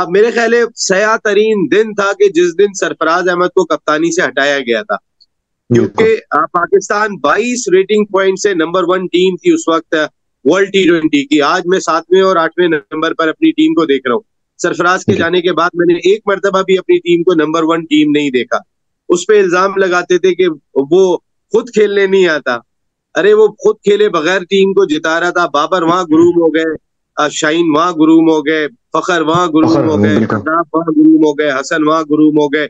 मेरे ख्याल है सया तरीन दिन था कि जिस दिन सरफराज अहमद को कप्तानी से हटाया गया था, क्योंकि पाकिस्तान 22 रेटिंग पॉइंट से नंबर 1 टीम थी उस वक्त वर्ल्ड T20 की। आज मैं 7वें और 8वें नंबर पर अपनी टीम को देख रहा हूँ। सरफराज के जाने के बाद मैंने एक मरतबा भी अपनी टीम को नंबर 1 टीम नहीं देखा। उस पे इल्जाम लगाते थे कि वो खुद खेलने नहीं आता। अरे वो खुद खेले बगैर टीम को जिता रहा था। बाबर वहां गुरूम हो गए, शाहीन वहां गुरूम हो गए, फखर वहां गुरूम हो गए, शादाब वहां गुरूम हो गए, हसन वहां गुरूम हो गए।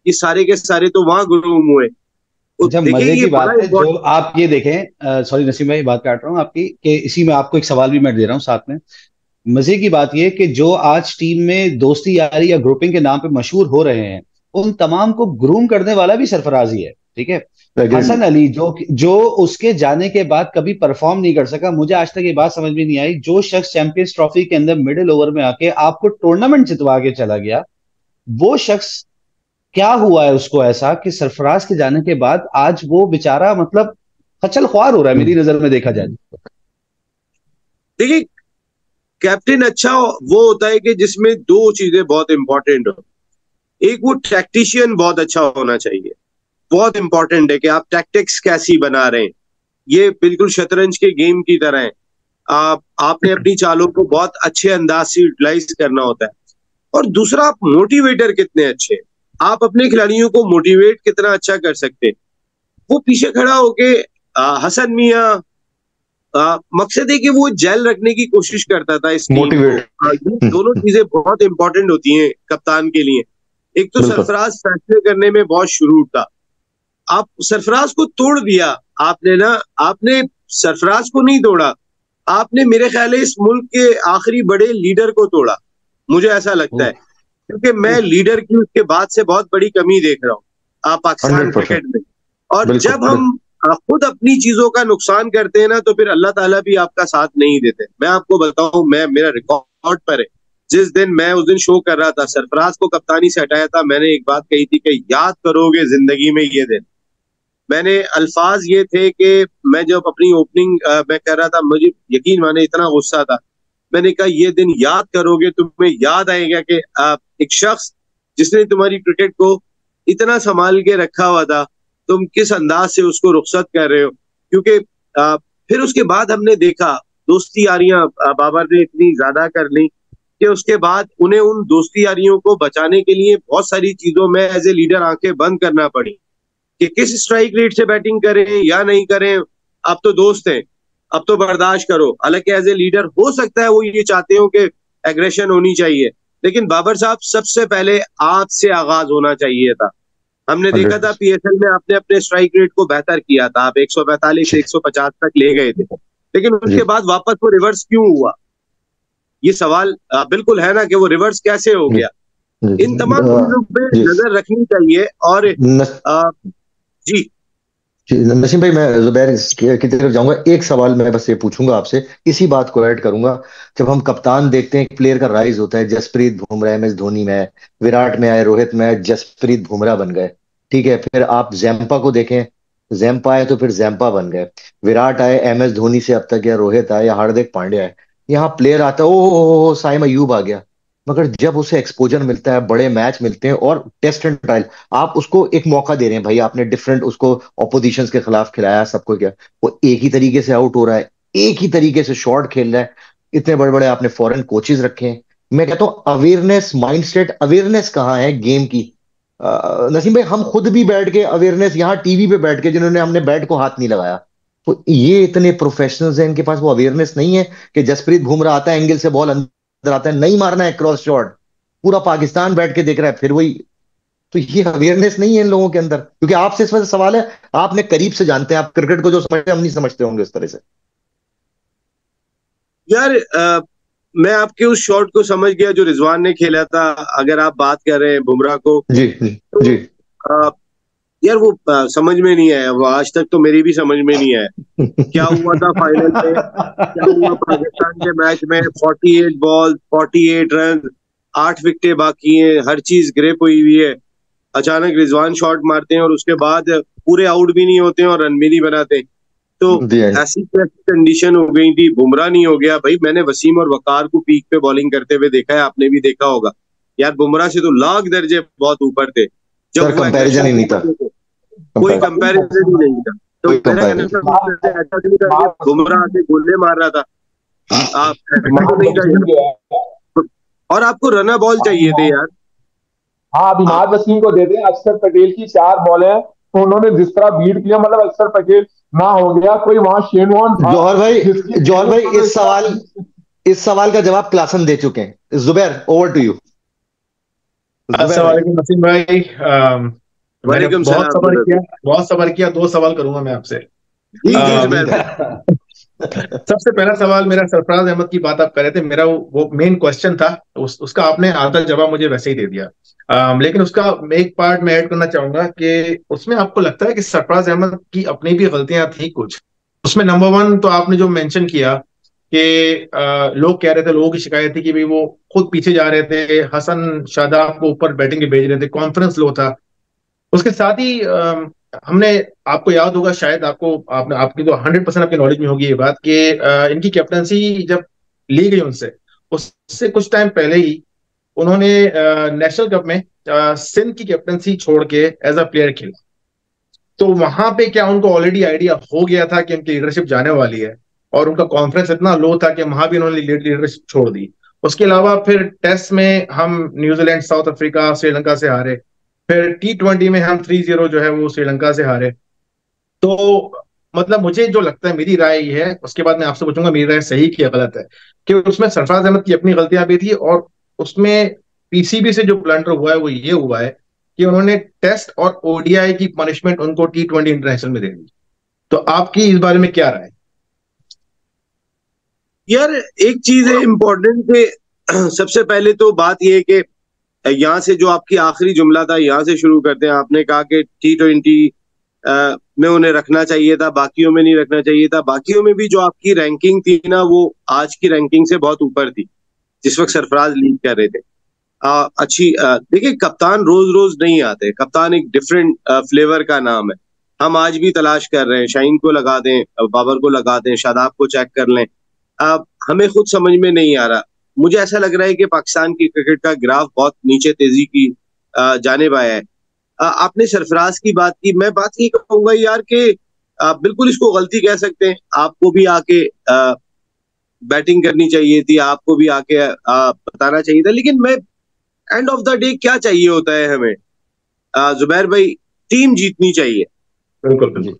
ये सारे के सारे तो वहां गुरूम हुए। अच्छा, देखिए मजे ये की बड़ा बात है जो इम्पोर्टेंट। आप ये देखें, सॉरी नसीम भाई, बात काट रहा हूँ आपकी, कि इसी में आपको एक सवाल भी मैं दे रहा हूँ साथ में। मजे की बात ये कि जो आज टीम में दोस्ती यारी या ग्रुपिंग के नाम पे मशहूर हो रहे हैं, उन तमाम को ग्रूम करने वाला भी सरफराज ही है। ठीक है। हसन अली जो उसके जाने के बाद कभी परफॉर्म नहीं कर सका, मुझे आज तक ये बात समझ में नहीं आई, जो शख्स चैंपियंस ट्रॉफी के अंदर मिडिल ओवर में आके आपको टूर्नामेंट जितवा के चला गया, वो शख्स क्या हुआ है उसको ऐसा कि सरफराज के जाने के बाद आज वो बेचारा मतलब खच्चल ख्वार हो रहा है मेरी नजर में देखा जाए। देखिए कैप्टन अच्छा वो होता है कि जिसमें दो चीजें बहुत इंपॉर्टेंट हो। एक वो टैक्टिशियन बहुत अच्छा होना चाहिए। बहुत इंपॉर्टेंट है कि आप टैक्टिक्स कैसी बना रहे हैं। ये बिल्कुल शतरंज के गेम की तरह है। आपने अपनी चालों को बहुत अच्छे अंदाज से यूटिलाइज करना होता है। और दूसरा, आप मोटिवेटर कितने अच्छे हैं। आप अपने खिलाड़ियों को मोटिवेट कितना अच्छा कर सकते हैं। वो पीछे खड़ा होके हसन मियां, मकसद है कि वो जेल रखने की कोशिश करता था इस टीम को। ये दोनों चीजें बहुत इंपॉर्टेंट होती हैं कप्तान के लिए। एक तो सरफराज फैसले करने में बहुत शुरू था। आप सरफराज को तोड़ दिया आपने ना। आपने सरफराज को नहीं तोड़ा, आपने मेरे ख्याल है इस मुल्क के आखिरी बड़े लीडर को तोड़ा। मुझे ऐसा लगता है, क्योंकि मैं लीडर की उसके बाद से बहुत बड़ी कमी देख रहा हूँ पाकिस्तान क्रिकेट में। और जब हम खुद अपनी चीजों का नुकसान करते हैं ना, तो फिर अल्लाह ताला भी आपका साथ नहीं देते। मैं आपको बताऊं, मैं मेरा रिकॉर्ड पर है। जिस दिन मैं उस दिन शो कर रहा था, सरफराज को कप्तानी से हटाया था, मैंने एक बात कही थी कि याद करोगे जिंदगी में ये दिन। मैंने अल्फाज ये थे कि मैं जब अपनी ओपनिंग मैं कर रहा था, मुझे यकीन माने इतना गुस्सा था। मैंने कहा ये दिन याद करोगे, तुम्हें याद आएगा कि एक शख्स जिसने तुम्हारी क्रिकेट को इतना संभाल के रखा हुआ था, तुम किस अंदाज से उसको रुखसत कर रहे हो। क्योंकि फिर उसके बाद हमने देखा दोस्ती यारियां बाबर ने इतनी ज्यादा कर ली कि उसके बाद उन्हें उन दोस्ती यारियों को बचाने के लिए बहुत सारी चीजों में एज ए लीडर आंखें बंद करना पड़ी कि किस स्ट्राइक रेट से बैटिंग करें या नहीं करें। अब तो दोस्त हैं, अब तो बर्दाश्त करो। हालांकि एज ए लीडर हो सकता है वो ये चाहते हो कि एग्रेशन होनी चाहिए, लेकिन बाबर साहब सबसे पहले आपसे आगाज होना चाहिए था। हमने देखा था PSL में आपने अपने स्ट्राइक रेट को बेहतर किया था, आप 145 से 150 तक ले गए थे, लेकिन उसके बाद वापस वो रिवर्स क्यों हुआ? ये सवाल बिल्कुल है ना कि वो रिवर्स कैसे हो गया। इन तमाम चीजों पे नजर रखनी चाहिए। और जी नसीम भाई, मैं जुबैर की तरफ जाऊंगा। एक सवाल मैं बस ये पूछूंगा आपसे, इसी बात को ऐड करूंगा। जब हम कप्तान देखते हैं, एक प्लेयर का राइज होता है। जसप्रीत बुमराह MS धोनी में, विराट में आए, रोहित में आए, जसप्रीत बुमराह बन गए। ठीक है, फिर आप जैम्पा को देखें, जैम्पा आए तो फिर जैम्पा बन गए। विराट आए MS धोनी से अब तक, या रोहित आए या हार्दिक पांड्या आए। यहाँ प्लेयर आता है, ओ साइम अयूब आ गया। मगर जब उसे एक्सपोजर मिलता है, बड़े मैच मिलते हैं और टेस्ट एंड ट्रायल, आप उसको एक मौका दे रहे हैं भाई, आपने डिफरेंट उसको ऑपोजिशन के खिलाफ खिलाया, सबको किया, वो एक ही तरीके से आउट हो रहा है, एक ही तरीके से शॉट खेल रहा है। इतने बड़े बड़े आपने फॉरेन कोचेज रखे हैं। मैं कहता हूँ अवेयरनेस, माइंडसेट अवेयरनेस कहाँ है गेम की? नसीम भाई, हम खुद भी बैठ के अवेयरनेस, यहाँ टीवी पे बैठ के जिन्होंने हमने बैट को हाथ नहीं लगाया, तो ये इतने प्रोफेशनल्स हैं, इनके पास वो अवेयरनेस नहीं है कि जसप्रीत बुमराह आता है, एंगल से बॉल अंदर आता है, नहीं मारना है क्रॉस शॉट, पूरा पाकिस्तान बैठ के देख रहा है, फिर वही। तो ये अवेयरनेस नहीं है इन लोगों के अंदर। क्योंकि आपसे इस वजह से सवाल है, आपने करीब से जानते हैं, आप क्रिकेट को जो समझते हैं हम नहीं समझते होंगे उस तरह से। यार, मैं आपके उस शॉट को समझ गया जो रिजवान ने खेला था। अगर आप बात कर रहे हैं बुमराह को, जी जी तो जी। यार वो समझ में नहीं आया। वो आज तक तो मेरी भी समझ में नहीं आया क्या हुआ था फाइनल में, क्या हुआ पाकिस्तान के मैच में। 48 बॉल 48 रन, 8 विकेटें बाकी हैं, हर चीज ग्रिप हुई हुई है। अचानक रिजवान शॉट मारते हैं और उसके बाद पूरे आउट भी नहीं होते हैं और रन भी नहीं बनाते। तो ऐसी कैसी कंडीशन हो गई थी, बुमराह नहीं हो गया भाई। मैंने वसीम और वकार को पीक पे बॉलिंग करते हुए देखा है, आपने भी देखा होगा। यार बुमराह से तो लाख दर्जे बहुत ऊपर थे जब सर वो कंपैरिजन ही नहीं था, कोई कंपैरिजन ही नहीं था। तो कोई मेरा कहने कंपैरिजन। का ऐसा नहीं था कि बुमराह आके गोले मार रहा था, आप ऐसा तो नहीं था, और आपको रना बॉल चाहिए थे यार। हाँ, अब इमाद वसीम को दे दें, अक्षर पटेल की 4 बॉलें तो उन्होंने जिस तरह बीट किया, मतलब अक्षर पटेल ना हो गया, कोई वहां शेन वॉर्न था जौहर भाई इस सवाल का जवाब क्लासन दे चुके हैं। Zubair over to you. अस्सलाम वालेकुम नसीम भाई, मैंने वालेकुम बहुत सवाल किया, 2 सवाल करूंगा मैं आपसे। जी जी सबसे पहला सवाल मेरा, सरफराज अहमद की बात आप कर रहे थे, मेरा वो मेन क्वेश्चन था, उसका आपने आधा जवाब मुझे वैसे ही दे दिया। लेकिन उसका एक पार्ट मैं ऐड करना चाहूंगा कि उसमें आपको लगता है कि सरफराज अहमद की अपनी भी गलतियां थी कुछ। उसमें नंबर 1 तो आपने जो मेंशन किया कि लोग कह रहे थे, लोगों की शिकायत थी कि भाई वो खुद पीछे जा रहे थे, हसन शादाब को ऊपर बैटिंग के भेज रहे थे, कॉन्फिडेंस लो था। उसके साथ ही हमने, आपको याद होगा शायद, आपकी तो 100% आपकी नॉलेज में होगी ये बात कि इनकी कैप्टनसी जब ली गई उनसे, उससे कुछ टाइम पहले ही उन्होंने नेशनल कप में सिंध की कैप्टनसी छोड़ के एज अ प्लेयर खेला। तो वहां पे क्या उनको ऑलरेडी आइडिया हो गया था कि उनकी लीडरशिप जाने वाली है, और उनका कॉन्फिडेंस इतना लो था कि वहां भी उन्होंने लीडरशिप छोड़ दी। उसके अलावा फिर टेस्ट में हम न्यूजीलैंड, साउथ अफ्रीका, श्रीलंका से हारे, फिर T20 में हम 3-0 जो है वो श्रीलंका से हारे। तो मतलब मुझे जो लगता है, मेरी राय ये है, उसके बाद मैं आपसे पूछूंगा मेरी राय सही कि गलत है, कि उसमें सरफराज अहमद की अपनी गलतियां भी थी, और उसमें पीसीबी से जो ब्लंडर हुआ है वो ये हुआ है कि उन्होंने टेस्ट और ओडीआई की पनिशमेंट उनको T20 इंटरनेशनल में दे दी। तो आपकी इस बारे में क्या राय? यार एक चीज है इम्पोर्टेंट है, सबसे पहले तो बात यह है कि यहाँ से जो आपकी आखिरी जुमला था यहाँ से शुरू करते हैं। आपने कहा कि T20 में उन्हें रखना चाहिए था, बाकियों में नहीं रखना चाहिए था। बाकियों में भी जो आपकी रैंकिंग थी ना, वो आज की रैंकिंग से बहुत ऊपर थी जिस वक्त सरफराज लीड कर रहे थे। अच्छी देखिए, कप्तान रोज रोज नहीं आते, कप्तान एक डिफरेंट फ्लेवर का नाम है। हम आज भी तलाश कर रहे हैं, शाहीन को लगा दें, बाबर को लगा दें, शादाब को चेक कर लें, हमें खुद समझ में नहीं आ रहा। मुझे ऐसा लग रहा है कि पाकिस्तान की क्रिकेट का ग्राफ बहुत नीचे तेजी की जानिब आया है। आपने सरफराज की बात की, मैं बात ये कहूंगा यार कि बिल्कुल इसको गलती कह सकते हैं। आपको भी आके बैटिंग करनी चाहिए थी, आपको भी आके बताना चाहिए था। लेकिन मैं एंड ऑफ द डे क्या चाहिए होता है हमें, जुबैर भाई, टीम जीतनी चाहिए। बिल्कुल।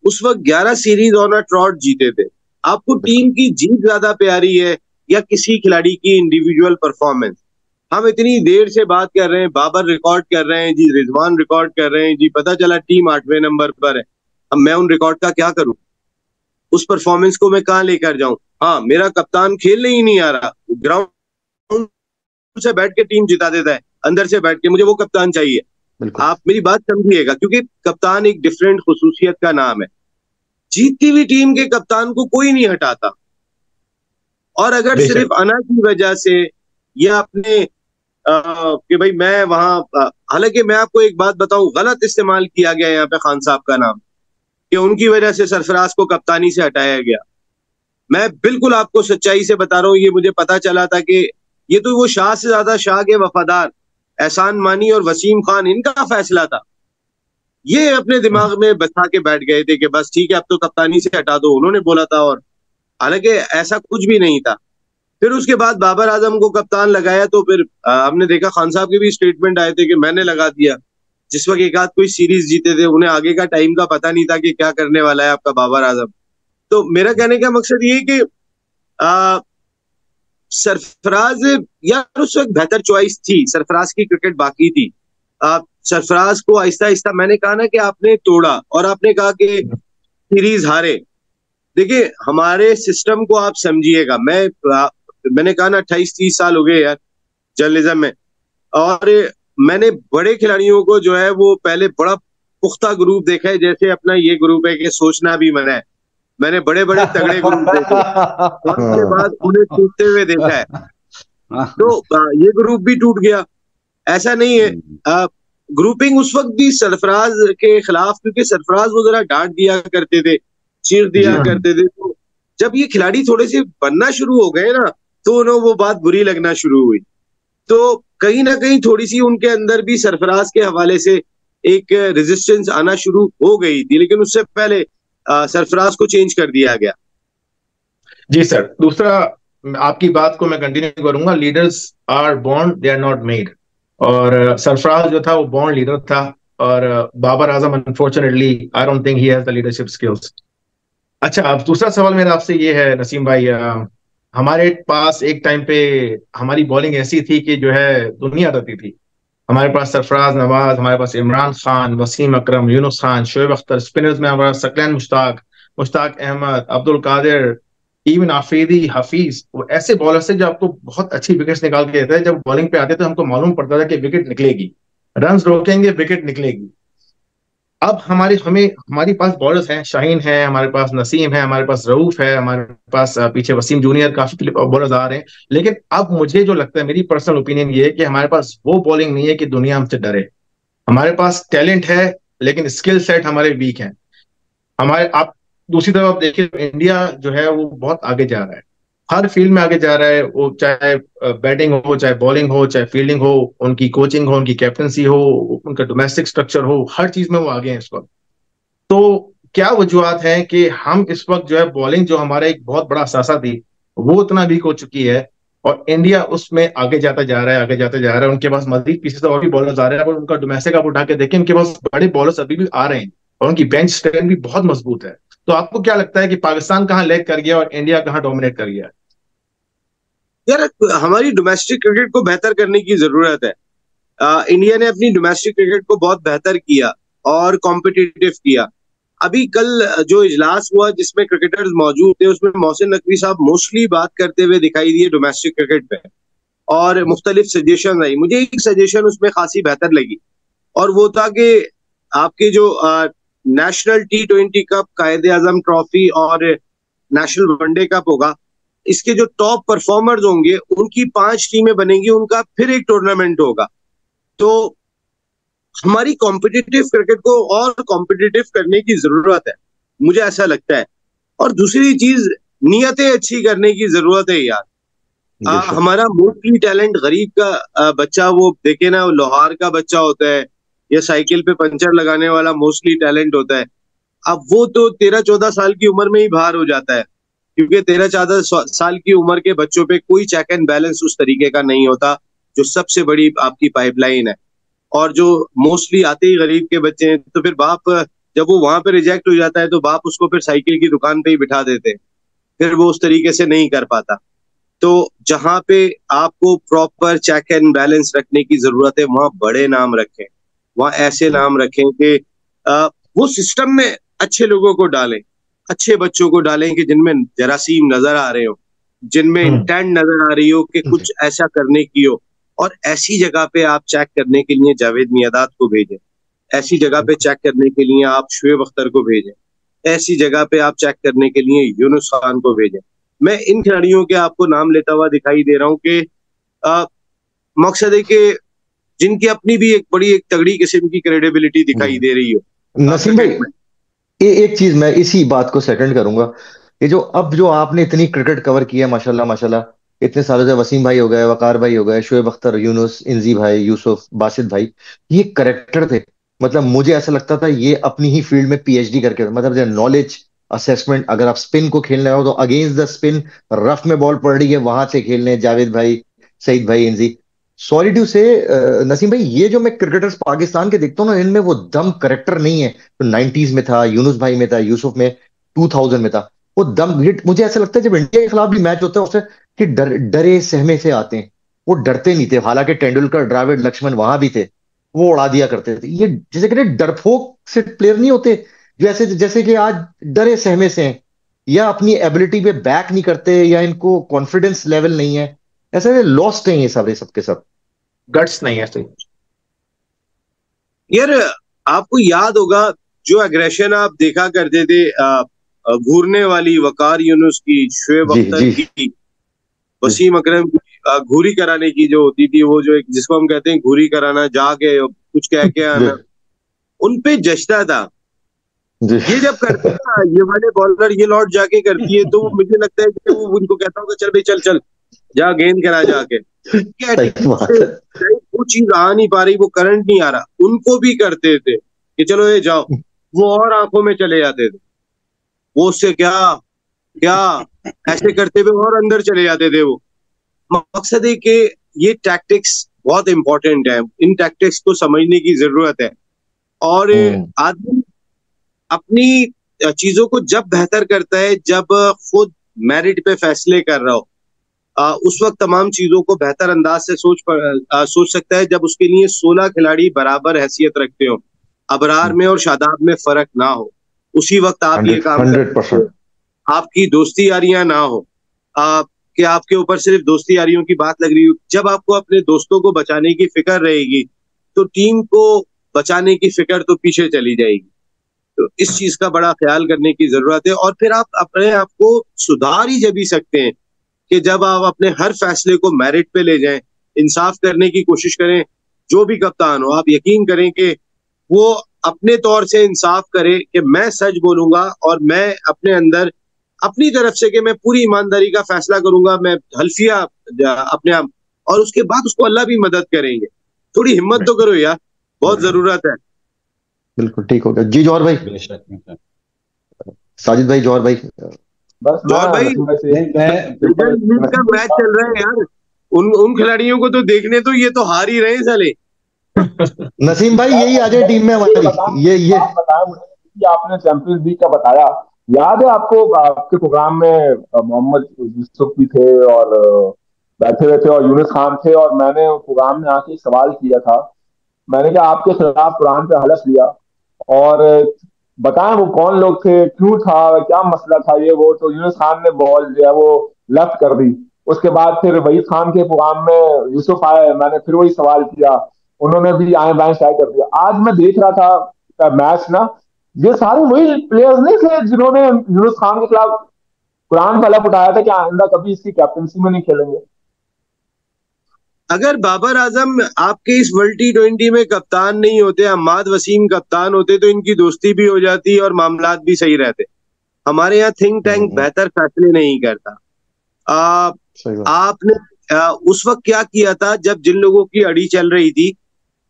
उस वक्त 11 सीरीज ऑन अ ट्रॉट जीते थे। आपको टीम की जीत ज्यादा प्यारी है या किसी खिलाड़ी की इंडिविजुअल परफॉर्मेंस? हम इतनी देर से बात कर रहे हैं, बाबर रिकॉर्ड कर रहे हैं जी, रिजवान रिकॉर्ड कर रहे हैं जी, पता चला टीम 8वें नंबर पर है। अब मैं उन रिकॉर्ड का क्या करूं? उस परफॉर्मेंस को मैं कहां लेकर जाऊं? हाँ, मेरा कप्तान खेलने ही नहीं आ रहा, ग्राउंड से बैठ के टीम जिता देता है, अंदर से बैठ के, मुझे वो कप्तान चाहिए। आप मेरी बात समझिएगा, क्योंकि कप्तान एक डिफरेंट खुसूसियत का नाम है। जीतती हुई टीम के कप्तान को कोई नहीं हटाता, और अगर सिर्फ अना की वजह से या अपने कि भाई मैं वहां, हालांकि मैं आपको एक बात बताऊं, गलत इस्तेमाल किया गया यहाँ पे खान साहब का नाम, कि उनकी वजह से सरफराज को कप्तानी से हटाया गया। मैं बिल्कुल आपको सच्चाई से बता रहा हूँ, ये मुझे पता चला था कि ये तो वो शाह से ज्यादा शाह के वफादार एहसान मानी और वसीम खान, इनका फैसला था। ये अपने दिमाग में बसा के बैठ गए थे कि बस ठीक है, अब तो कप्तानी से हटा दो, उन्होंने बोला था, और हालांकि ऐसा कुछ भी नहीं था। फिर उसके बाद बाबर आजम को कप्तान लगाया, तो फिर हमने देखा खान साहब के भी स्टेटमेंट आए थे कि मैंने लगा दिया। जिस वक्त एक आध कोई सीरीज जीते थे, उन्हें आगे का टाइम का पता नहीं था कि क्या करने वाला है आपका बाबर आजम। तो मेरा कहने का मकसद ये कि सरफराज यार उस वक्त बेहतर चॉइस थी, सरफराज की क्रिकेट बाकी थी। सरफराज को आहिस्ता आहिस्ता, मैंने कहा ना कि आपने तोड़ा, और आपने कहा कि सीरीज हारे। देखिए, हमारे सिस्टम को आप समझिएगा, मैंने कहा ना 28-30 साल हो गए यार जर्नलिज्म में, और मैंने बड़े खिलाड़ियों को जो है वो पहले बड़ा पुख्ता ग्रुप देखा है, जैसे अपना ये ग्रुप है कि सोचना भी मना है। मैंने बड़े बड़े तगड़े ग्रुप देखे, उसके बाद उन्हें टूटते हुए देखा है। तो ये ग्रुप भी टूट गया, ऐसा नहीं है। ग्रुपिंग उस वक्त भी सरफराज के खिलाफ, क्योंकि सरफराज वो जरा डांट दिया करते थे, चीर दिया करते थे। तो जब ये खिलाड़ी थोड़े से बनना शुरू हो गए ना, तो उन्हें वो बात बुरी लगना शुरू हुई। तो कहीं ना कहीं थोड़ी सी उनके अंदर भी सरफराज के हवाले से एक रेजिस्टेंस आना शुरू हो गई थी, लेकिन उससे पहले सरफराज को चेंज कर दिया गया। जी सर, दूसरा आपकी बात को मैं कंटिन्यू करूंगा, leaders are born, they are not made. और सरफराज जो था वो बॉर्न लीडर था, और Babar Azam unfortunately I don't think he has the leadership skills. अच्छा, अब दूसरा सवाल मेरा आपसे ये है नसीम भाई, हमारे पास एक टाइम पे हमारी बॉलिंग ऐसी थी कि जो है दुनिया रहती थी। हमारे पास सरफराज नवाज, हमारे पास इमरान खान, वसीम अकरम, यूनुस खान, शोएब अख्तर। स्पिनर्स में हमारा सकलैन मुश्ताक, मुश्ताक अहमद, अब्दुल कादिर, इवन आफरीदी, हफीज। वो ऐसे बॉलर से जो आपको बहुत अच्छी विकेट्स निकाल के देते हैं। जब बॉलिंग पे आते तो हमको मालूम पड़ता था कि विकेट निकलेगी, रन रोकेंगे, विकेट निकलेगी। अब हमारी पास बॉलर्स हैं, शाहीन है, हमारे पास नसीम है, हमारे पास रऊफ है, हमारे पास पीछे वसीम जूनियर, काफी बॉलर्स आ रहे हैं। लेकिन अब मुझे जो लगता है, मेरी पर्सनल ओपिनियन ये है कि हमारे पास वो बॉलिंग नहीं है कि दुनिया हमसे डरे। हमारे पास टैलेंट है, लेकिन स्किल सेट हमारे वीक हैं। हमारे आप दूसरी तरफ आप देखिए, इंडिया जो है वो बहुत आगे जा रहा है, हर फील्ड में आगे जा रहा है। वो चाहे बैटिंग हो, चाहे बॉलिंग हो, चाहे फील्डिंग हो, उनकी कोचिंग हो, उनकी कैप्टनसी हो, उनका डोमेस्टिक स्ट्रक्चर हो, हर चीज में वो आगे हैं इस वक्त। तो क्या वजूहत हैं कि हम इस वक्त जो है बॉलिंग, जो हमारा एक बहुत बड़ा असासा थी, वो इतना वीक हो चुकी है, और इंडिया उसमें आगे जाता जा रहा है, आगे जाते जा रहा है। उनके पास मजीद पीछे और भी बॉलर्स आ रहे हैं, और उनका डोमेस्टिक आप उठा के देखें, उनके पास बड़े बॉलर्स अभी भी आ रहे हैं, और उनकी बेंच स्ट्रेंथ भी बहुत मजबूत है। तो आपको क्या लगता है कि पाकिस्तान कहाँ लैग कर गया और इंडिया कहाँ डोमिनेट कर गया? यार, हमारी डोमेस्टिक क्रिकेट को बेहतर करने की जरूरत है। इंडिया ने अपनी डोमेस्टिक क्रिकेट को बहुत बेहतर किया और कॉम्पिटिटिव किया। अभी कल जो इजलास हुआ जिसमें क्रिकेटर्स मौजूद थे, उसमें मोहसिन नकवी साहब मोस्टली बात करते हुए दिखाई दिए डोमेस्टिक क्रिकेट पे, और मुख्तलिफ सजेशन आई। मुझे एक सजेशन उसमें खासी बेहतर लगी, और वो था कि आपके जो नेशनल T20 कप, कायदे आजम ट्रॉफी और नेशनल वनडे कप होगा, इसके जो टॉप परफॉर्मर्स होंगे उनकी 5 टीमें बनेंगी, उनका फिर एक टूर्नामेंट होगा। तो हमारी कॉम्पिटिटिव क्रिकेट को और कॉम्पिटिटिव करने की जरूरत है, मुझे ऐसा लगता है। और दूसरी चीज, नियतें अच्छी करने की जरूरत है यार। हमारा मोस्टली टैलेंट गरीब का बच्चा, वो देखे ना, लोहार का बच्चा होता है या साइकिल पे पंचर लगाने वाला मोस्टली टैलेंट होता है। अब वो तो 13-14 साल की उम्र में ही बाहर हो जाता है, क्योंकि 13-14 साल की उम्र के बच्चों पे कोई चेक एंड बैलेंस उस तरीके का नहीं होता, जो सबसे बड़ी आपकी पाइपलाइन है। और जो मोस्टली आते ही गरीब के बच्चे हैं, तो फिर बाप जब वो वहां पे रिजेक्ट हो जाता है तो बाप उसको फिर साइकिल की दुकान पे ही बिठा देते हैं, फिर वो उस तरीके से नहीं कर पाता। तो जहां पे आपको प्रॉपर चेक एंड बैलेंस रखने की जरूरत है, वहां बड़े नाम रखें, वहां ऐसे नाम रखें कि वो सिस्टम में अच्छे लोगों को डालें, अच्छे बच्चों को डालें कि जिनमें जरासीम नजर आ रहे हो, जिनमें इंटेंट नजर आ रही हो कि कुछ ऐसा करने की हो। और ऐसी जगह पे आप चेक करने के लिए जावेद मियादाद को भेजें, ऐसी जगह पे चेक करने के लिए आप शुएब अख्तर को भेजें, ऐसी जगह पे आप चेक करने के लिए यूनुस खान को भेजें। मैं इन खिलाड़ियों के आपको नाम लेता हुआ दिखाई दे रहा हूँ कि मकसद है कि जिनकी अपनी भी एक बड़ी एक तगड़ी किस्म की क्रेडिबिलिटी दिखाई दे रही हो। नसीम भाई, एक चीज मैं इसी बात को सेकंड करूंगा। ये जो अब जो आपने इतनी क्रिकेट कवर की है, माशाल्लाह माशाल्लाह, इतने सालों से, वसीम भाई हो गए, वकार भाई हो गए, शोएब अख्तर, यूनुस, इंजी भाई, यूसुफ, बासित भाई, ये करेक्टर थे। मतलब मुझे ऐसा लगता था ये अपनी ही फील्ड में पीएचडी करके, मतलब नॉलेज असेसमेंट, अगर आप स्पिन को खेलने हो तो अगेंस्ट द स्पिन, रफ में बॉल पड़ रही है वहां से खेलने, जावेद भाई, सईद भाई, इंजी। सॉरी टू से नसीम भाई, ये जो मैं क्रिकेटर्स पाकिस्तान के देखता हूँ ना, इनमें वो दम करेक्टर नहीं है तो 90s में था, यूनुस भाई में था, यूसुफ में 2000 में था। वो दम हिट, मुझे ऐसा लगता है जब इंडिया के खिलाफ भी मैच होता है उससे, कि डरे सहमे से आते हैं, वो डरते नहीं थे। हालांकि तेंदुलकर, द्रविड़, लक्ष्मण वहां भी थे, वो उड़ा दिया करते थे। ये जैसे कि डरपोक से प्लेयर नहीं होते, जैसे जैसे कि आज डरे सहमे से हैं, या अपनी एबिलिटी पे बैक नहीं करते, या इनको कॉन्फिडेंस लेवल नहीं है, ऐसे लॉस्ट हैं ये सब सबके सब। गट्स नहीं है सही। यार, आपको याद होगा जो एग्रेशन आप देखा करते थे, घूरने वाली, वकार यूनुस की, शुएब अख्तर की, वसीम अकरम की, घूरी कराने की जो होती थी, वो जो एक जिसको हम कहते हैं घूरी कराना, जाके कुछ कह के आना, उन पे जचता था। ये जब करते हैं ये वाले बॉलर, ये लौट जाके करती है, तो मुझे लगता है कि वो उनको कहता होगा चल भाई चल चल, जा गेंद करा जाके। वो चीज आ नहीं पा रही, वो करंट नहीं आ रहा, उनको भी करते थे कि चलो ये जाओ, वो और आंखों में चले जाते थे, वो उससे क्या क्या ऐसे करते हुए और अंदर चले जाते थे। वो मकसद है कि ये टैक्टिक्स बहुत इंपॉर्टेंट है, इन टैक्टिक्स को समझने की जरूरत है। और आदमी अपनी चीजों को जब बेहतर करता है जब खुद मेरिट पे फैसले कर रहा हो, उस वक्त तमाम चीजों को बेहतर अंदाज से सोच सकता है। जब उसके लिए 16 खिलाड़ी बराबर हैसियत रखते हो, अबरार में और शादाब में फर्क ना हो, उसी वक्त आप ये काम करते हो। आपकी दोस्ती यारियां ना हो, कि आपके ऊपर सिर्फ दोस्ती यारियों की बात लग रही हो। जब आपको अपने दोस्तों को बचाने की फिक्र रहेगी तो टीम को बचाने की फिक्र तो पीछे चली जाएगी। तो इस चीज का बड़ा ख्याल करने की जरूरत है। और फिर आप अपने आप को सुधार ही जब ही सकते हैं कि जब आप अपने हर फैसले को मेरिट पे ले जाएं, इंसाफ करने की कोशिश करें। जो भी कप्तान हो, आप यकीन करें कि वो अपने तौर से इंसाफ करे कि मैं सच बोलूंगा और मैं अपने अंदर अपनी तरफ से कि मैं पूरी ईमानदारी का फैसला करूंगा, मैं हल्फिया अपने आप, और उसके बाद उसको अल्लाह भी मदद करेंगे। थोड़ी हिम्मत तो करो यार, बहुत जरूरत है। बिल्कुल ठीक हो गया जी। जौहर भाई, साजिद भाई, जौहर भाई, बस जौहर भाई का मैच चल रहा है यार, उन खिलाड़ियों को तो देखने तो ये तो हार ही रहे साले। नसीम भाई यही आ जाए टीम में हमारी। ये बताया मुझे कि आपने चैंपियंस लीग का बताया, याद है आपको आपके प्रोग्राम में मोहम्मद यूसुफ भी थे और बैठे हुए थे और यूनुस खान थे, और मैंने प्रोग्राम में आके सवाल किया था, मैंने कहा आपके खिलाफ कुरान पे हलफ लिया और बताएं वो कौन लोग थे, क्यों था, क्या मसला था ये वो। तो यूनुस खान ने बॉल जो है वो लेफ्ट कर दी। उसके बाद फिर वहीद खान के प्रोग्राम में यूसुफ आए, मैंने फिर वही सवाल किया, उन्होंने भी आए बाएं ट्राई कर दिया। आज मैं देख रहा था मैच ना, ये सारे वही प्लेयर्स नहीं थे जिन्होंने यूनुस खान के खिलाफ कुरान पे हलफ उठाया था कि आइंदा कभी इसकी कैप्टनसी में नहीं खेलेंगे। अगर बाबर आजम आपके इस वर्ल्ड T20 में कप्तान नहीं होते, अम्माद वसीम कप्तान होते, तो इनकी दोस्ती भी हो जाती और मामलात भी सही रहते। हमारे यहाँ थिंक टैंक बेहतर फैसले नहीं करता। आपने उस वक्त क्या किया था जब जिन लोगों की अड़ी चल रही थी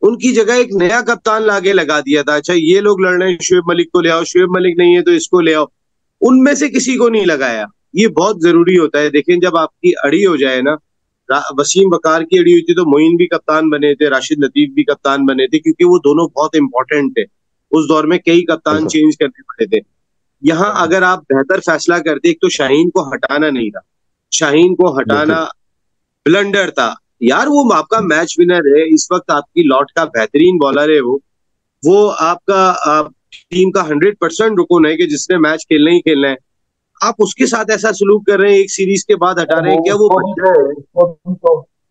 उनकी जगह एक नया कप्तान लाके लगा दिया था। अच्छा ये लोग लड़ रहे हैं, शुएब मलिक को ले आओ, शुएब मलिक नहीं है तो इसको ले आओ, उनमें से किसी को नहीं लगाया। ये बहुत जरूरी होता है। देखें जब आपकी अड़ी हो जाए ना, वसीम बकार की अड़ी हुई थी तो मोइन भी कप्तान बने थे, राशिद लतीफ भी कप्तान बने थे, क्योंकि वो दोनों बहुत इंपॉर्टेंट थे। उस दौर में कई कप्तान चेंज करने पड़े थे। यहाँ अगर आप बेहतर फैसला करते, एक तो शाहीन को हटाना नहीं था, शाहीन को हटाना ब्लंडर था यार। वो आपका मैच विनर है, इस वक्त आपकी लॉट का बेहतरीन बॉलर है, वो आपका टीम का 100% रुकन है कि जिसने मैच खेलना ही खेलना है। आप उसके साथ ऐसा सलूक कर रहे हैं, एक सीरीज के बाद हटा रहे हैं, क्या वो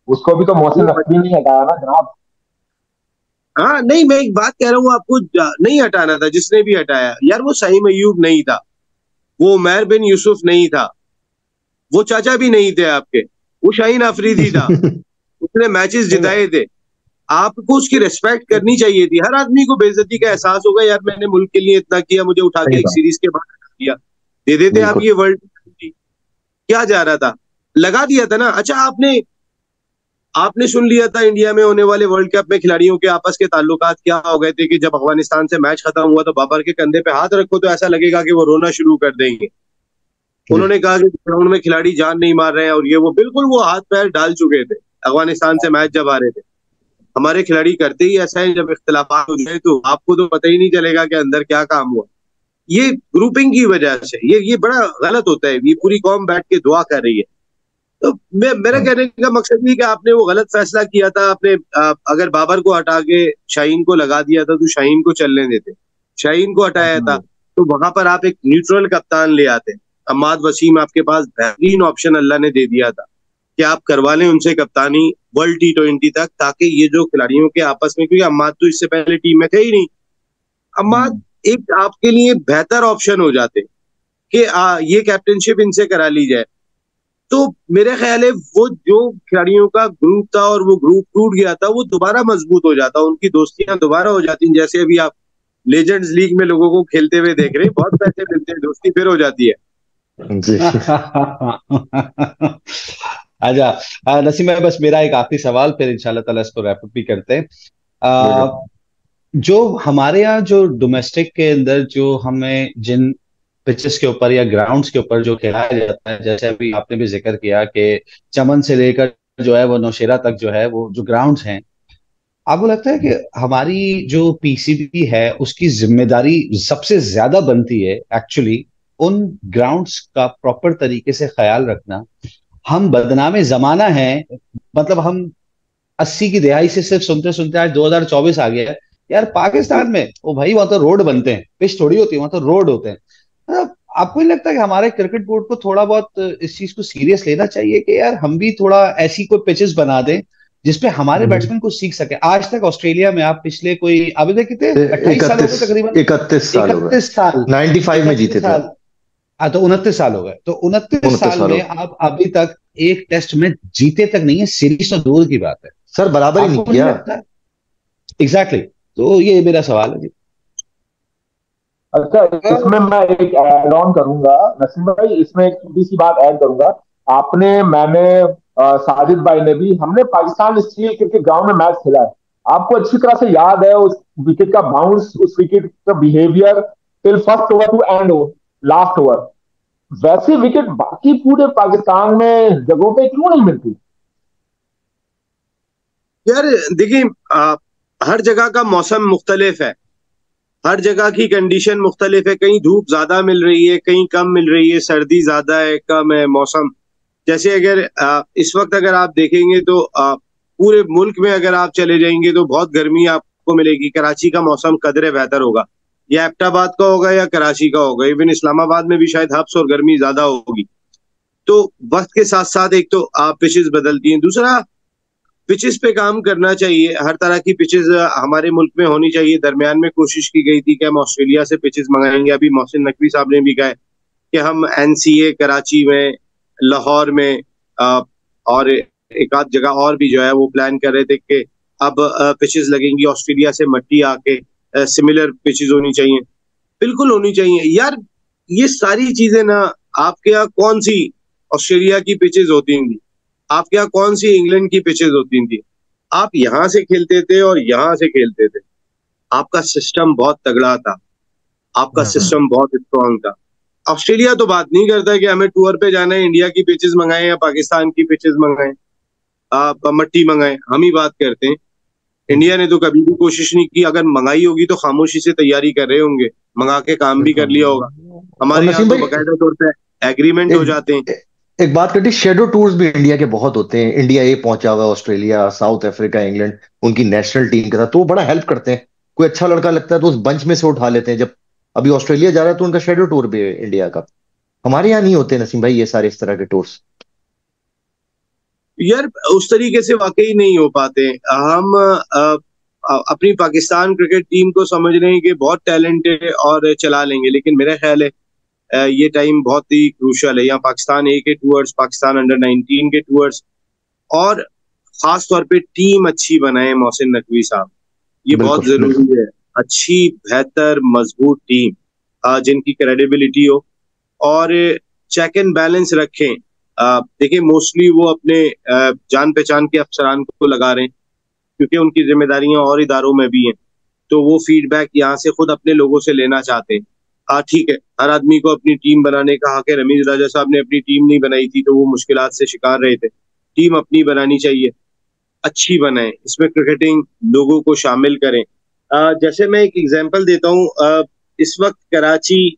उसको भी तो मोहसिन नकवी नहीं हटाया ना जनाब। हाँ नहीं, मैं एक बात कह रहा हूँ, आपको नहीं हटाना था जिसने भी हटाया यार। वो सईम अयूब नहीं था, वो उमैर बिन यूसुफ नहीं था, वो चाचा भी नहीं थे आपके, वो शाहीन अफरीदी था। उसने मैचेस जिताए थे। आपको उसकी रिस्पेक्ट करनी चाहिए थी। हर आदमी को बेइज्जती का एहसास होगा यार, मैंने मुल्क के लिए इतना किया, मुझे उठा के एक सीरीज के बाद दिया, दे देते आप ये वर्ल्ड। क्या जा रहा था, लगा दिया था ना। अच्छा आपने सुन लिया था इंडिया में होने वाले वर्ल्ड कप में खिलाड़ियों के आपस के ताल्लुकात क्या हो गए थे कि जब अफगानिस्तान से मैच खत्म हुआ तो बाबर के कंधे पे हाथ रखो तो ऐसा लगेगा कि वो रोना शुरू कर देंगे। उन्होंने कहा कि ग्राउंड में खिलाड़ी जान नहीं मार रहे हैं और ये वो, बिल्कुल वो हाथ पैर डाल चुके थे अफगानिस्तान से मैच जब आ रहे थे। हमारे खिलाड़ी करते ही ऐसा है, जब इख्तिलाफात हो जाए तो आपको तो पता ही नहीं चलेगा कि अंदर क्या काम हुआ। ये ग्रुपिंग की वजह से ये बड़ा गलत होता है। ये पूरी कौम बैठ के दुआ कर रही है। तो मेरा कहने का मकसद ये कि आपने वो गलत फैसला किया था। आपने अगर बाबर को हटा के शाहीन को लगा दिया था तो शाहीन को चलने देते, शाहीन को हटाया था तो वहां पर आप एक न्यूट्रल कप्तान ले आते। अम्माद वसीम आपके पास बेहतरीन ऑप्शन अल्लाह ने दे दिया था कि आप करवा लें उनसे कप्तानी वर्ल्ड T20 तक, ताकि ये जो खिलाड़ियों के आपस में, क्योंकि अम्माद तो इससे पहले टीम में थे ही नहीं, अम्माद एक आपके लिए बेहतर ऑप्शन हो जाते कि ये कैप्टनशिप इनसे करा ली जाए। तो मेरे ख्याल है वो जो खिलाड़ियों का ग्रुप था और वो ग्रुप टूट गया था, वो दोबारा मजबूत हो जाता, उनकी दोस्तियां दोबारा हो जाती। जैसे अभी आप लेजेंड्स लीग में लोगों को खेलते हुए देख रहे हैं, बहुत पैसे मिलते हैं, दोस्ती फिर हो जाती है। अच्छा नसीम भाई, बस मेरा एक आखिरी सवाल, फिर इंशाल्लाह ताला इसको रैप अप भी करते हैं। बिल्कुल। जो हमारे यहाँ जो डोमेस्टिक के अंदर जो हमें जिन पिचेस के ऊपर या ग्राउंड्स के ऊपर जो खिलाया जाता है, जैसे अभी आपने भी जिक्र किया कि चमन से लेकर जो है वो नौशेरा तक जो है वो जो ग्राउंड्स हैं, आपको लगता है कि हमारी जो पीसीबी है उसकी जिम्मेदारी सबसे ज्यादा बनती है एक्चुअली उन ग्राउंड्स का प्रॉपर तरीके से ख्याल रखना? हम बदनामे जमाना है, मतलब हम 80 की दिहाई से सिर्फ सुनते सुनते आज 2024 आ गया है। यार पाकिस्तान में ओ भाई वहां तो रोड बनते हैं, पिच थोड़ी होती है, वहां तो रोड होते हैं। आपको नहीं लगता कि हमारे क्रिकेट बोर्ड को थोड़ा बहुत इस चीज को सीरियस लेना चाहिए कि यार हम भी थोड़ा ऐसी कोई पिचेस बना दें जिसपे हमारे बैट्समैन को सीख सके? आज तक ऑस्ट्रेलिया में आप पिछले कोई अभी तक कितने 28 साल हो गए तकरीबन, 31 साल हो गए, 31 साल 95 में जीते थे। हाँ तो 29 साल हो गए, तो 29 साल में आप अभी तक एक टेस्ट में जीते तक नहीं है, सीरीज तो दूर की बात है सर, बराबर ही नहीं आपको किया। लगता? एग्जैक्टली, तो ये मेरा सवाल है जी। अच्छा, इसमें मैं एक ऐड ऑन करूंगा नसीम भाई, इसमें एक छोटी सी बात ऐड करूंगा। मैंने साजिद भाई ने भी, हमने पाकिस्तान स्टील क्रिकेट ग्राउंड में मैच खेला है। आपको अच्छी तरह से याद है उस विकेट का बाउंस, उस विकेट का behaviour till first over to and last over. वैसे विकेट बाकी पूरे पाकिस्तान में जगहों पे क्यों नहीं मिलती? यार देखिए, हर जगह का मौसम मुख्तलिफ है, हर जगह की कंडीशन मुख्तलिफ है। कहीं धूप ज्यादा मिल रही है, कहीं कम मिल रही है, सर्दी ज्यादा है, कम है मौसम। जैसे अगर इस वक्त अगर आप देखेंगे तो पूरे मुल्क में अगर आप चले जाएंगे तो बहुत गर्मी आपको मिलेगी। कराची का मौसम कदरे बेहतर होगा, या एबटाबाद का होगा या कराची का होगा, इवन इस्लामाबाद में भी शायद हब्स और गर्मी ज्यादा होगी। तो वक्त के साथ साथ एक तो आप पिचेस बदलती हैं, दूसरा पिचेस पे काम करना चाहिए। हर तरह की पिचेस हमारे मुल्क में होनी चाहिए। दरमियान में कोशिश की गई थी कि हम ऑस्ट्रेलिया से पिचेस मंगाएंगे। अभी मोहसिन नकवी साहब ने भी कहा कि हम एनसीए कराची में, लाहौर में और एक आध जगह और भी जो है वो प्लान कर रहे थे कि अब पिचेस लगेंगी ऑस्ट्रेलिया से मट्टी आके, सिमिलर पिचेस होनी चाहिए। बिल्कुल होनी चाहिए यार। ये सारी चीजें ना, आपके यहाँ कौन सी ऑस्ट्रेलिया की पिचेस होती थी, आपके यहाँ कौन सी इंग्लैंड की पिचेस होती थी? आप यहाँ से खेलते थे और यहाँ से खेलते थे। आपका सिस्टम बहुत तगड़ा था, आपका सिस्टम बहुत स्ट्रांग था। ऑस्ट्रेलिया तो बात नहीं करता कि हमें टूर पे जाना है, इंडिया की पिचेस मंगाएं या पाकिस्तान की पिचेस मंगाएं, आप मट्टी मंगाएं, हम ही बात करते हैं। इंडिया ने तो कभी भी कोशिश नहीं की। अगर मंगाई होगी तो खामोशी से तैयारी कर रहे होंगे, मंगा के काम भी कर लिया होगा। हमारे यहाँ तो बाकायदा तौर पे एग्रीमेंट हो जाते हैं। एक बात करती, शेडो टूर्स भी इंडिया के बहुत होते हैं। इंडिया ए पहुंचा हुआ, ऑस्ट्रेलिया, साउथ अफ्रीका, इंग्लैंड, उनकी नेशनल टीम के साथ, तो वो बड़ा हेल्प करते हैं। कोई अच्छा लड़का लगता है तो उस बंच में से उठा लेते हैं। जब अभी ऑस्ट्रेलिया जा रहा है तो उनका शेडो टूर भी है इंडिया का। हमारे यहाँ नहीं होते नसीम भाई ये सारे इस तरह के टूर्स। यार उस तरीके से वाकई नहीं हो पाते। हम अपनी पाकिस्तान क्रिकेट टीम को समझ रहे हैं कि बहुत टैलेंट है और चला लेंगे, लेकिन मेरा ख्याल है ये टाइम बहुत ही क्रूशल है। यहाँ पाकिस्तान ए के टूर्स, पाकिस्तान अंडर 19 के टूर्स, और खास तौर पे टीम अच्छी बनाए मोहसिन नकवी साहब, ये बहुत जरूरी है। अच्छी, बेहतर, मजबूत टीम जिनकी क्रेडिबिलिटी हो और चेक एंड बैलेंस रखें। देखिए मोस्टली वो अपने जान पहचान के अफसरान को लगा रहे हैं क्योंकि उनकी जिम्मेदारियां और इदारों में भी हैं, तो वो फीडबैक यहाँ से खुद अपने लोगों से लेना चाहते हैं। ठीक है, हर आदमी को अपनी टीम बनाने का हक है। रमीज राजा साहब ने अपनी टीम नहीं बनाई थी तो वो मुश्किलात से शिकार रहे थे। टीम अपनी बनानी चाहिए, अच्छी बनाए, इसमें क्रिकेटिंग लोगों को शामिल करें। जैसे मैं एक एग्जांपल देता हूँ, इस वक्त कराची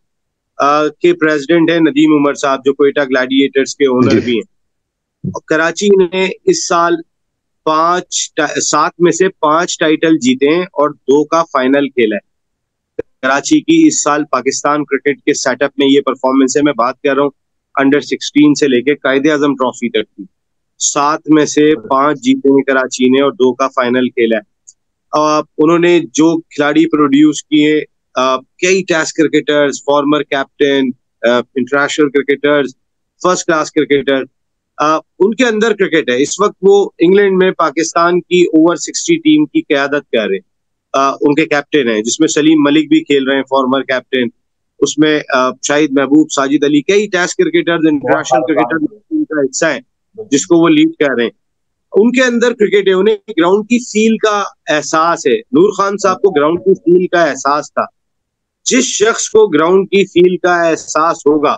के प्रेसिडेंट है नदीम उमर साहब, जो कोयटा ग्लैडिएटर्स के ओनर भी हैं। और कराची ने इस साल 7 में से 5 टाइटल जीते हैं और 2 का फाइनल खेला है। कराची की इस साल पाकिस्तान क्रिकेट के सेटअप में ये परफॉर्मेंस है। मैं बात कर रहा हूँ अंडर 16 से लेके कायदे आजम ट्रॉफी तक की। 7 में से 5 जीते हैं कराची ने और 2 का फाइनल खेला है। उन्होंने जो खिलाड़ी प्रोड्यूस किए, कई test cricketers, former captain, international cricketers, first class cricketer, उनके अंदर क्रिकेट है। इस वक्त वो इंग्लैंड में पाकिस्तान की ओवर 60 टीम की क़यादत कर रहे हैं। उनके कैप्टन हैं जिसमें सलीम मलिक भी खेल रहे हैं, फॉर्मर कैप्टन। उसमें शाहिद महबूब, साजिद अली, कई टेस्ट क्रिकेटर्स, इंटरनेशनल क्रिकेटर का हिस्सा है। जिसको वो लीड कर रहे हैं, उनके अंदर क्रिकेट है, उन्हें ग्राउंड की फील का एहसास है। नूर खान साहब को ग्राउंड की फील का एहसास था। जिस शख्स को ग्राउंड की फील का एहसास होगा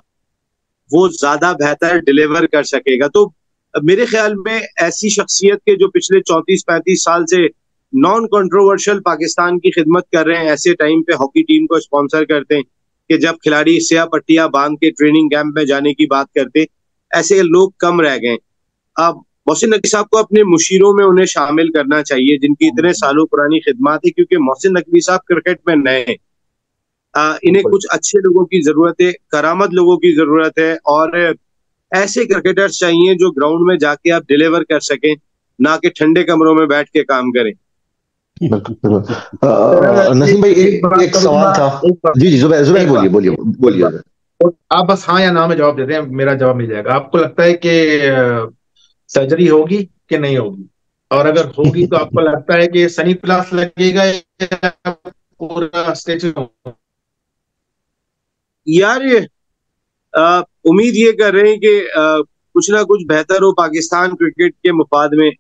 वो ज्यादा बेहतर डिलीवर कर सकेगा। तो मेरे ख्याल में ऐसी शख्सियत के जो पिछले 34-35 साल से नॉन कंट्रोवर्शियल पाकिस्तान की खिदमत कर रहे हैं, ऐसे टाइम पे हॉकी टीम को स्पॉन्सर करते हैं कि जब खिलाड़ी स्याह पट्टियां बांध के ट्रेनिंग कैंप में जाने की बात करते, ऐसे लोग कम रह गए। अब मोहसिन नकवी साहब को अपने मुशीरों में उन्हें शामिल करना चाहिए जिनकी इतने सालों पुरानी खिदमत है, क्योंकि मोहसिन नकवी साहब क्रिकेट में नए हैं। इन्हें कुछ अच्छे लोगों की जरूरत है, करामत लोगों की जरूरत है, और ऐसे क्रिकेटर्स चाहिए जो ग्राउंड में जाके आप डिलीवर कर सकें, ना कि ठंडे कमरों में बैठ के काम करें। नसीम भाई एक सवाल था। जी जी जुबैर बोलिए बोलिए बोलिए। आप बस हाँ या ना में जवाब देते हैं, मेरा जवाब मिल जाएगा। आपको लगता है कि सर्जरी होगी कि नहीं होगी, और अगर होगी तो आपको लगता है कि सनी प्लास लगेगा या पूरा स्टेज? यार उम्मीद ये कर रहे हैं कि कुछ ना कुछ बेहतर हो पाकिस्तान क्रिकेट के मुफाद में।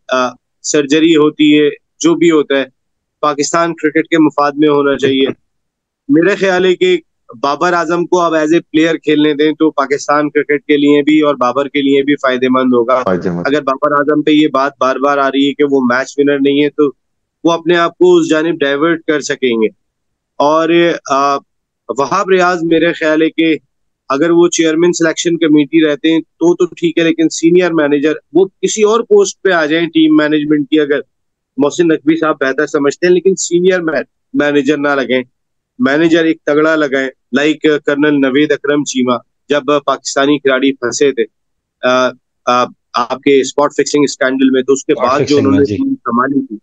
सर्जरी होती है, जो भी होता है पाकिस्तान क्रिकेट के मुफाद में होना चाहिए। मेरा ख्याल है कि बाबर आजम को अब एज ए प्लेयर खेलने दें तो पाकिस्तान क्रिकेट के लिए भी और बाबर के लिए भी फायदेमंद होगा। अगर बाबर आजम पे ये बात बार बार आ रही है कि वो मैच विनर नहीं है, तो वो अपने आप को उस जानिब डाइवर्ट कर सकेंगे। और वहाब रियाज मेरे ख्याल है कि अगर वो चेयरमैन सिलेक्शन कमेटी रहते हैं तो ठीक है, लेकिन सीनियर मैनेजर वो किसी और पोस्ट पे आ जाए टीम मैनेजमेंट की, अगर मोहसिन नकवी साहब बेहतर समझते हैं, लेकिन सीनियर मैनेजर ना लगे, मैनेजर एक तगड़ा लगाए, लाइक कर्नल नवेद अकरम चीमा। जब पाकिस्तानी खिलाड़ी फंसे थे आपके स्पॉट फिक्सिंग स्कैंडल में, तो उसके बाद जो उन्होंने टीम संभाली थी,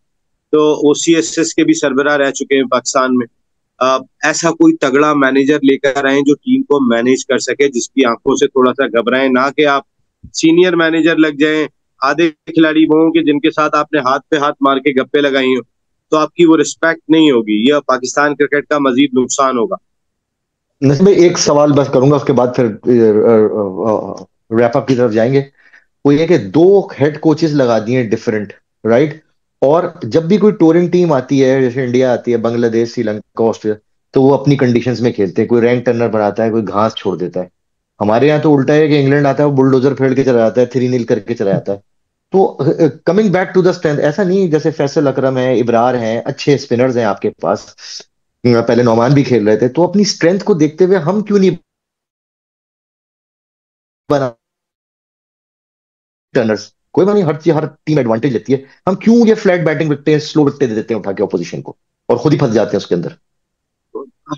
तो वो CSS के भी सरबराह रह चुके हैं पाकिस्तान में। ऐसा कोई तगड़ा मैनेजर लेकर आए जो टीम को मैनेज कर सके, जिसकी आंखों से थोड़ा सा घबराए ना, कि आप सीनियर मैनेजर लग जाएं। आधे खिलाड़ी वो होंगे जिनके साथ आपने हाथ पे हाथ मार के गप्पे लगाई हो, तो आपकी वो रिस्पेक्ट नहीं होगी। यह पाकिस्तान क्रिकेट का मजीद नुकसान होगा। नसीम भाई एक सवाल बस करूंगा, उसके बाद फिर रैप अप की तरफ जाएंगे। वो ये कि 2 हेड कोचेस लगा दिए डिफरेंट, राइट? और जब भी कोई टूरिंग टीम आती है, जैसे इंडिया आती है, बांग्लादेश, श्रीलंका, ऑस्ट्रेलिया, तो वो अपनी कंडीशंस में खेलते हैं। कोई रैंक टर्नर बनाता है, कोई घास छोड़ देता है। हमारे यहाँ तो उल्टा है कि इंग्लैंड आता है, वो बुलडोजर फेड़ के चला जाता है, 3-0 करके चला जाता है। तो coming back to the strength, ऐसा नहीं जैसे फैसल अकरम है, इब्रार हैं, अच्छे स्पिनर्स हैं आपके पास, पहले नौमान भी खेल रहे थे, तो अपनी स्ट्रेंथ को देखते हुए हम क्यों नहीं बना टर्नर्स? कोई बात नहीं, हर टीम एडवांटेज लेती है। हम क्यों ये फ्लैट बैटिंग विकटें, स्लो विकटें दे देते हैं उठा के ऑपोजिशन को, और खुद ही फंस जाते हैं उसके अंदर?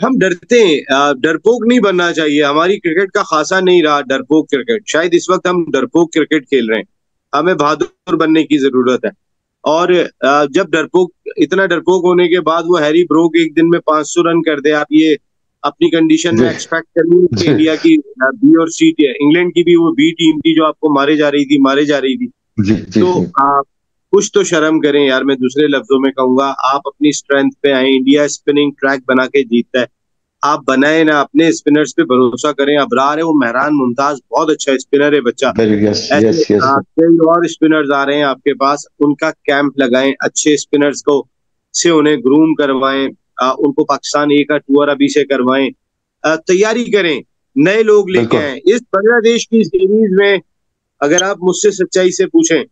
हम डरते हैं, डरपोक नहीं बनना चाहिए। हमारी क्रिकेट का खासा नहीं रहा डरपोक क्रिकेट। शायद इस वक्त हम डरपोक क्रिकेट खेल रहे हैं, हमें बहादुर बनने की जरूरत है। और जब डरपोक, इतना डरपोक होने के बाद वो हैरी ब्रोक एक दिन में 500 रन कर दे, आप ये अपनी कंडीशन में एक्सपेक्ट करिए कि इंडिया की बी और सी, इंग्लैंड की भी वो बी टीम थी जो आपको मारे जा रही थी। तो कुछ तो शर्म करें यार। मैं दूसरे लफ्जों में कहूंगा, आप अपनी स्ट्रेंथ पे आए। इंडिया स्पिनिंग ट्रैक बना के जीतता है, आप बनाए ना, अपने स्पिनर्स पे भरोसा करें। अबरार है वो, मेहरान मुमताज बहुत अच्छा स्पिनर है बच्चा। कई और स्पिनर्स आ रहे हैं आपके पास, उनका कैंप लगाएं, अच्छे स्पिनर्स को से उन्हें ग्रूम करवाएं, उनको पाकिस्तान ए का टूर अभी से करवाएं, तैयारी करें, नए लोग लेके आए। इस बांग्लादेश की सीरीज में अगर आप मुझसे सच्चाई से पूछें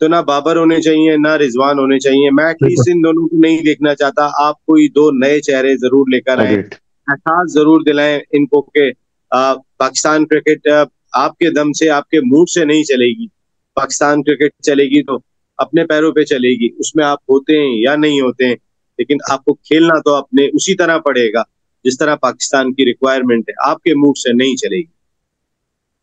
तो ना बाबर होने चाहिए, ना रिजवान होने चाहिए। मैं एटलीस्ट इन दोनों को नहीं देखना चाहता। आप कोई 2 नए चेहरे जरूर लेकर आए, एहसास जरूर दिलाएं इनको के पाकिस्तान क्रिकेट आपके दम से, आपके मुंह से नहीं चलेगी। पाकिस्तान क्रिकेट चलेगी तो अपने पैरों पे चलेगी, उसमें आप होते हैं या नहीं होते हैं, लेकिन आपको खेलना तो अपने उसी तरह पड़ेगा जिस तरह पाकिस्तान की रिक्वायरमेंट है। आपके मुंह से नहीं चलेगी।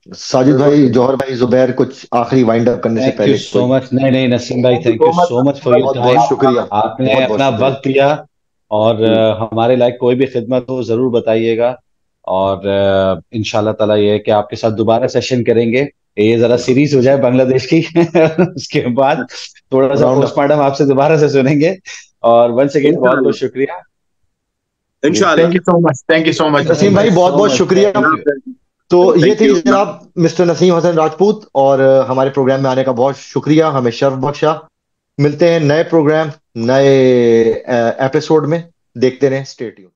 साजिद भाई, जौहर भाई, जुबैर, कुछ आखिरी वाइंड अप करने से पहले? Thank you so much. नहीं नसीम भाई, thank you so much for your time. शुक्रिया, आपने अपना वक्त दिया, और हमारे लायक कोई भी खिदमत हो जरूर बताइएगा। और इंशाल्लाह ताला ये है कि आपके साथ दोबारा सेशन करेंगे, ये जरा सीरीज हो जाए बांग्लादेश की उसके बाद थोड़ा सा पोस्टमार्टम आपसे दोबारा से सुनेंगे। और वंस अगेन बहुत बहुत शुक्रिया। इंशाल्लाह। Thank you so much. Naseem भाई बहुत बहुत शुक्रिया। तो ये थैंक थे यू। जनाब मिस्टर नसीम हसन राजपूत, और हमारे प्रोग्राम में आने का बहुत शुक्रिया, हमें शर्फ बख्शा। मिलते हैं नए प्रोग्राम, नए एपिसोड में। देखते रहें, स्टे ट्यून्ड।